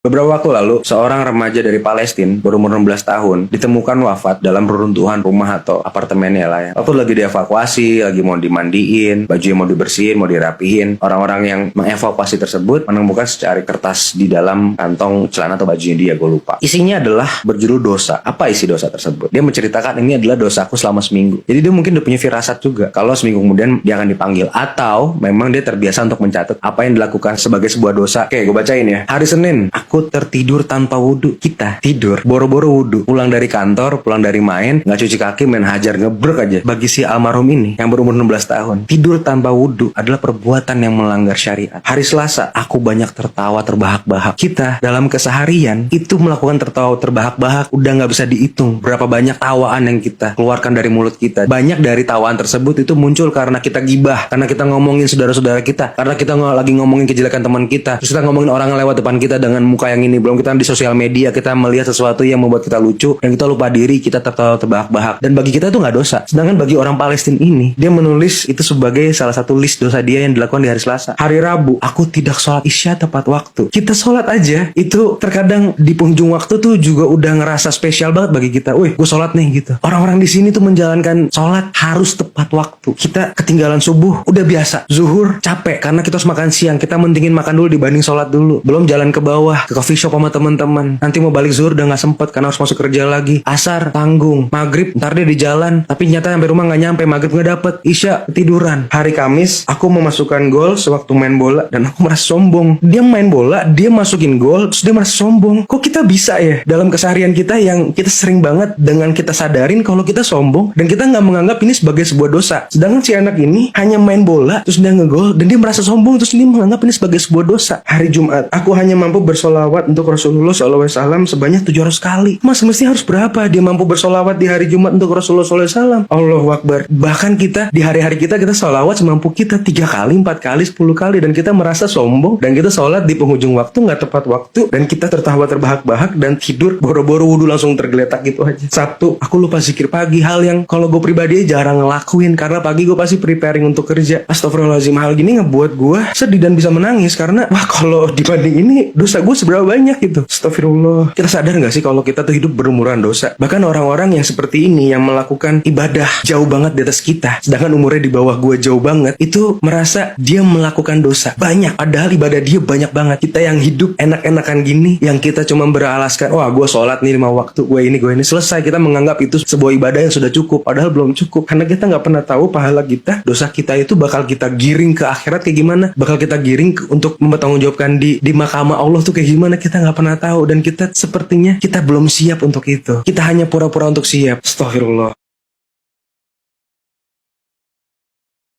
Beberapa waktu lalu, seorang remaja dari Palestina berumur 16 tahun ditemukan wafat dalam reruntuhan rumah atau apartemennya lah ya. Waktu lagi dievakuasi, lagi mau dimandiin, bajunya mau dibersihin, mau dirapihin. Orang-orang yang mengevakuasi tersebut menemukan secari kertas di dalam kantong celana atau bajunya dia, gue lupa. Isinya adalah berjudul dosa. Apa isi dosa tersebut? Dia menceritakan ini adalah dosaku selama seminggu. Jadi dia mungkin udah punya firasat juga kalau seminggu kemudian dia akan dipanggil. Atau memang dia terbiasa untuk mencatat apa yang dilakukan sebagai sebuah dosa. Oke, gue bacain ya. Hari Senin, aku tertidur tanpa wudhu. Kita tidur boro-boro wudhu, pulang dari kantor, pulang dari main, nggak cuci kaki, main hajar, ngebrek aja. Bagi si almarhum ini yang berumur 16 tahun, tidur tanpa wudhu adalah perbuatan yang melanggar syariat. Hari Selasa, aku banyak tertawa terbahak-bahak. Kita dalam keseharian itu melakukan tertawa terbahak-bahak udah nggak bisa dihitung berapa banyak tawaan yang kita keluarkan dari mulut kita. Banyak dari tawaan tersebut itu muncul karena kita gibah, karena kita ngomongin saudara-saudara kita, karena kita lagi ngomongin kejelekan teman kita, terus kita ngomongin orang yang lewat depan kita dengan muka yang ini. Belum kita di sosial media kita melihat sesuatu yang membuat kita lucu dan kita lupa diri, kita tertawa terbahak-bahak, dan bagi kita itu nggak dosa. Sedangkan bagi orang Palestina ini, dia menulis itu sebagai salah satu list dosa dia yang dilakukan di hari Selasa. Hari Rabu, aku tidak sholat isya tepat waktu. Kita sholat aja itu terkadang di penghujung waktu tuh juga udah ngerasa spesial banget bagi kita. Wih, gue sholat nih gitu. Orang-orang di sini tuh menjalankan sholat harus tepat waktu. Kita ketinggalan subuh udah biasa. Zuhur capek karena kita harus makan siang. Kita mendingin makan dulu dibanding sholat dulu. Belum jalan ke bawah ke coffee shop sama teman-teman. Nanti mau balik zuhur udah nggak sempet karena harus masuk kerja lagi. Asar tanggung, maghrib ntar dia di jalan. Tapi nyata sampai rumah nggak nyampe, maghrib nggak dapet, isya ketiduran. Hari Kamis aku memasukkan gol sewaktu main bola dan aku merasa sombong. Dia main bola, dia masukin gol, terus dia merasa sombong. Kok kita bisa ya dalam keseharian kita yang kita sering banget dengan kita sadarin kalau kita sombong dan kita nggak menganggap ini sebagai sebuah dosa. Sedangkan si anak ini hanya main bola, terus dia ngegol dan dia merasa sombong, terus dia menganggap ini sebagai sebuah dosa. Hari Jumat, aku hanya mampu bersolawat untuk Rasulullah SAW sebanyak 700 kali. Mas, mesti harus berapa dia mampu bersolawat di hari Jumat untuk Rasulullah SAW? Allahu Akbar. Bahkan kita di hari-hari kita solawat semampu kita 3 kali, 4 kali, 10 kali, dan kita merasa sombong dan kita sholat di penghujung waktu nggak tepat waktu dan kita tertawa terbahak-bahak dan tidur boro-boro wudhu langsung tergeletak gitu aja. Sabtu, aku lupa zikir pagi, hal yang kalau gue pribadi jarang ngelakuin karena pagi gue pasti preparing untuk kerja. Astagfirullahaladzim, hal gini ngebuat gue sedih dan bisa menangis karena wah, kalau dibanding ini dosa gue seberapa banyak gitu. Astagfirullah. Kita sadar gak sih kalau kita tuh hidup berumuran dosa? Bahkan orang-orang yang seperti ini yang melakukan ibadah jauh banget di atas kita, sedangkan umurnya di bawah gue jauh banget, itu merasa dia melakukan dosa banyak, padahal ibadah dia banyak banget. Kita yang hidup enak-enakan gini, yang kita cuma beralaskan, wah gue sholat nih 5 waktu, gue ini, selesai. Kita menganggap itu sebuah ibadah yang sudah cukup, padahal belum cukup. Karena kita gak pernah tahu pahala kita, dosa kita itu bakal kita giring ke akhirat kayak gimana, bakal kita giring untuk mempertanggungjawabkan di mahkamah Allah tuh kayak gimana, kita gak pernah tahu. Dan kita sepertinya kita belum siap untuk itu. Kita hanya pura-pura untuk siap. Astagfirullah.